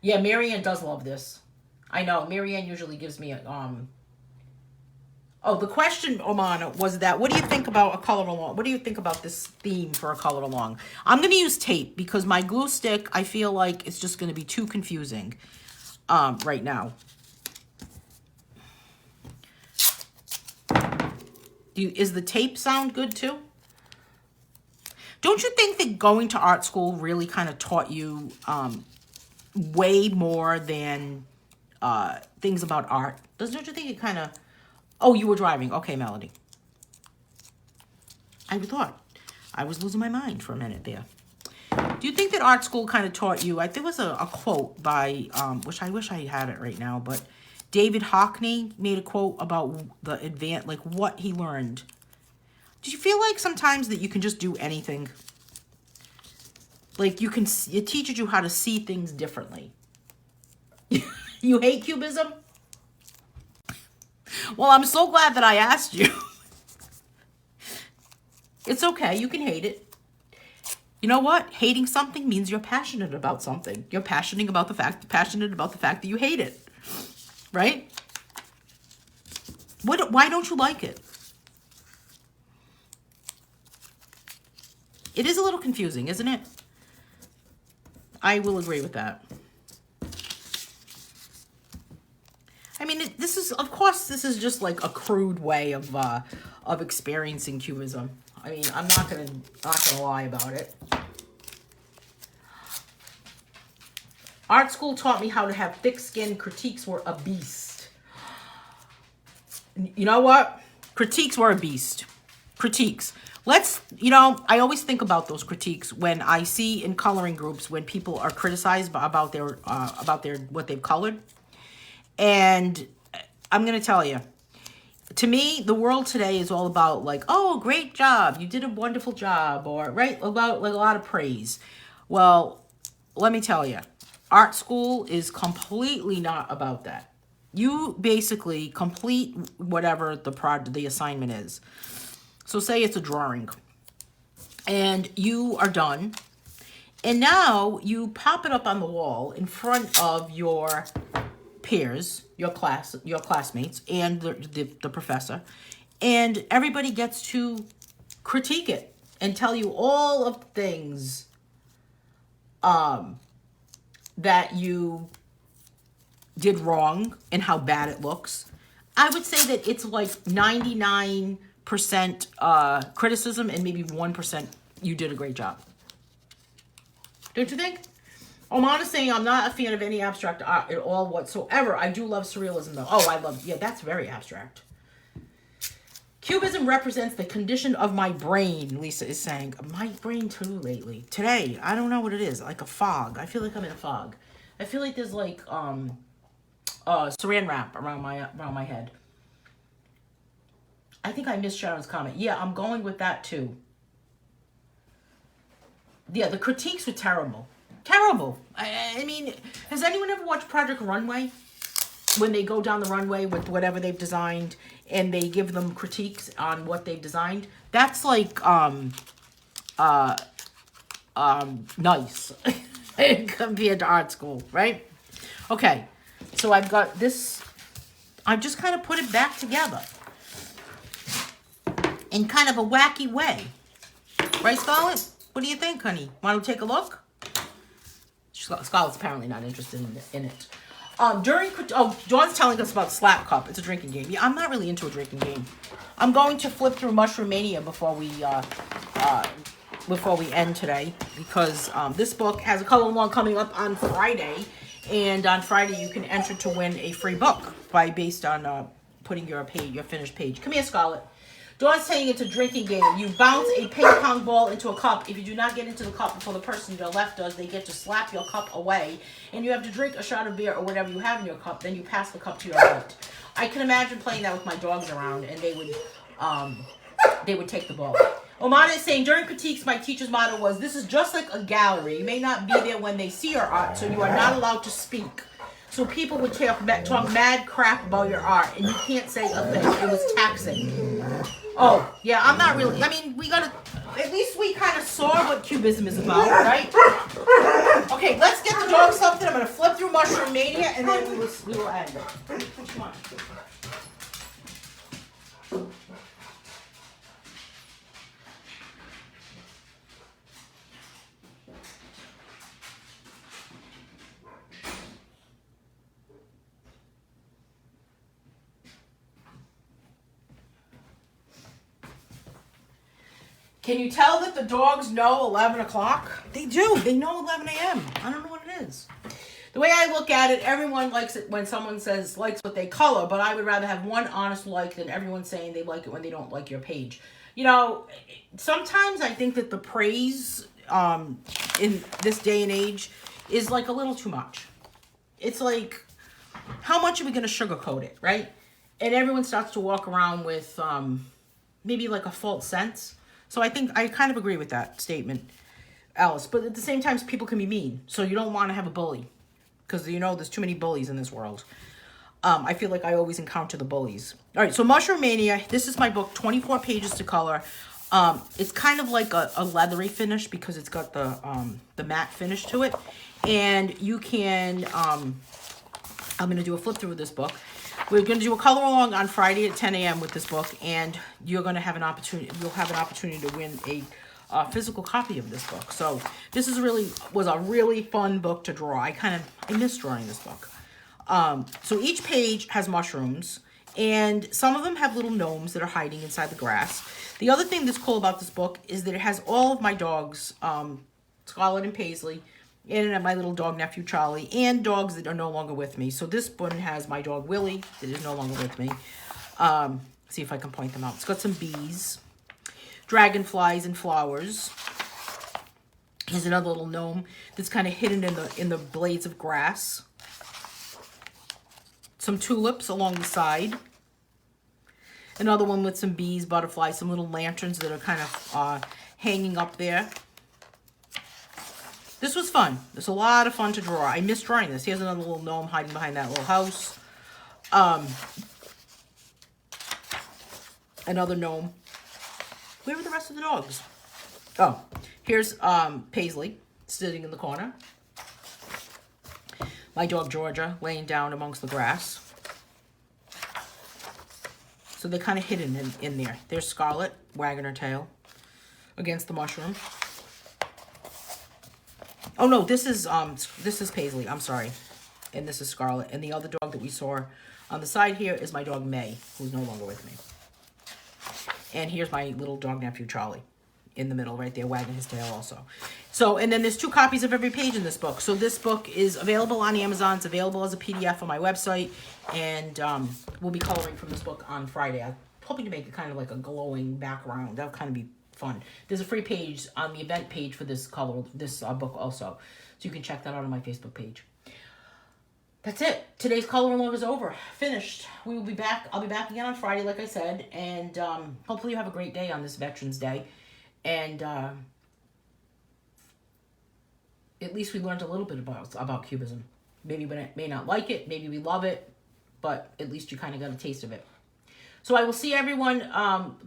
Yeah, Marianne does love this. I know. Marianne usually gives me a, Oh, the question, Omana, was that, what do you think about a color along? What do you think about this theme for a color along? I'm going to use tape because my glue stick, I feel like it's just going to be too confusing right now. Is the tape sound good too? Don't you think that going to art school really kind of taught you way more than things about art? Don't you think it kind of... Oh, you were driving. Okay, Melody. I thought I was losing my mind for a minute there. Do you think that art school kind of taught you... There was a quote by, which I wish I had it right now, but David Hockney made a quote about the advanced, like what he learned. Do you feel like sometimes that you can just do anything? Like it teaches you how to see things differently. You hate Cubism? Well, I'm so glad that I asked you. It's okay. You can hate it. You know what? Hating something means you're passionate about something. You're passionate about the fact that you hate it. Right? Why don't you like it? It is a little confusing, isn't it? I will agree with that. I mean, this is, of course, this is just like a crude way of experiencing Cubism. I mean, I'm not gonna lie about it. Art school taught me how to have thick skin. Critiques were a beast. You know what? Critiques were a beast. Critiques. I always think about those critiques when I see in coloring groups when people are criticized about what they've colored. And I'm going to tell you, to me, the world today is all about like, oh, great job. You did a wonderful job, or right, about like a lot of praise. Well, let me tell you, art school is completely not about that. You basically complete whatever the assignment is. So say it's a drawing and you are done. And now you pop it up on the wall in front of your peers, your classmates, and the professor, and everybody gets to critique it and tell you all of the things that you did wrong and how bad it looks. I would say that it's like 99% criticism and maybe 1% you did a great job. Don't you think? Omana saying, I'm not a fan of any abstract art at all whatsoever. I do love surrealism, though. Oh, yeah, that's very abstract. Cubism represents the condition of my brain, Lisa is saying. My brain, too, lately. Today, I don't know what it is. Like a fog. I feel like I'm in a fog. I feel like there's, like, saran wrap around my head. I think I missed Sharon's comment. Yeah, I'm going with that, too. Yeah, the critiques were terrible. Terrible. I mean, has anyone ever watched Project Runway? When they go down the runway with whatever they've designed and they give them critiques on what they've designed. That's like nice compared to art school, right? Okay, so I've got this. I've just kind of put it back together in kind of a wacky way. Right, Scarlett? What do you think, honey? Want to take a look? Scarlett's apparently not interested in it. Dawn's telling us about Slap Cup. It's a drinking game. Yeah, I'm not really into a drinking game. I'm going to flip through Mushroom Mania before we end today, because this book has a color along coming up on Friday, and on Friday you can enter to win a free book based on putting your finished page. Come here, Scarlett. Dawn's saying it's a drinking game. You bounce a ping pong ball into a cup. If you do not get into the cup before the person to your left does, they get to slap your cup away. And you have to drink a shot of beer or whatever you have in your cup. Then you pass the cup to your right. I can imagine playing that with my dogs around, and they would take the ball. Omana is saying, during critiques, my teacher's motto was, this is just like a gallery. You may not be there when they see your art, so you are not allowed to speak. So people would talk mad crap about your art, and you can't say a thing. It was taxing. Oh, yeah, I'm not really, I mean, we gotta, at least we kind of saw what Cubism is about, right? Okay, let's get the dog something. I'm gonna flip through Mushroom Mania, and then we will end it. Come on. Can you tell that the dogs know 11 o'clock? They do. They know 11 a.m. I don't know what it is. The way I look at it, everyone likes it when someone says likes what they color, but I would rather have one honest like than everyone saying they like it when they don't like your page. You know, sometimes I think that the praise in this day and age is like a little too much. It's like, how much are we going to sugarcoat it, right? And everyone starts to walk around with maybe like a false sense. So I think I kind of agree with that statement, Alice. But at the same time, people can be mean. So you don't want to have a bully. Because, you know, there's too many bullies in this world. I feel like I always encounter the bullies. All right, so Mushroom Mania. This is my book, 24 pages to color. It's kind of like a leathery finish because it's got the matte finish to it. And you can, I'm going to do a flip through of this book. We're going to do a color along on Friday at 10 a.m. with this book, and you're going to have an opportunity. You'll have an opportunity to win a physical copy of this book. So this was a really fun book to draw. I miss drawing this book. So each page has mushrooms, and some of them have little gnomes that are hiding inside the grass. The other thing that's cool about this book is that it has all of my dogs, Scarlet and Paisley, and my little dog nephew Charlie, and dogs that are no longer with me. So this one has my dog Willie that is no longer with me. See if I can point them out. It's got some bees, dragonflies, and flowers. Here's another little gnome that's kind of hidden in the blades of grass. Some tulips along the side. Another one with some bees, butterflies, some little lanterns that are kind of hanging up there. This was fun. It's a lot of fun to draw. I miss drawing this. Here's another little gnome hiding behind that little house. Another gnome. Where are the rest of the dogs? Oh, here's Paisley sitting in the corner. My dog Georgia laying down amongst the grass. So they're kind of hidden in there. There's Scarlet wagging her tail against the mushroom. Oh no, this is Paisley. I'm sorry, and this is Scarlet. And the other dog that we saw on the side here is my dog May, who's no longer with me. And here's my little dog nephew Charlie, in the middle right there, wagging his tail also. So, and then there's 2 copies of every page in this book. So this book is available on Amazon. It's available as a PDF on my website, and we'll be coloring from this book on Friday. I'm hoping to make it kind of like a glowing background. That'll kind of be fun. There's a free page on the event page for this book also, so you can check that out on my Facebook page. That's it. Today's color along is over. Finished. We will be back. I'll be back again on Friday, like I said, and hopefully you have a great day on this Veterans Day. And at least we learned a little bit about Cubism. Maybe we may not like it, maybe we love it, but at least you kind of got a taste of it. So I will see everyone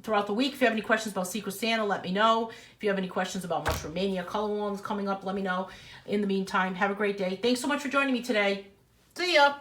throughout the week. If you have any questions about Secret Santa, let me know. If you have any questions about Mushroom Mania color alongs coming up, let me know. In the meantime, have a great day. Thanks so much for joining me today. See ya.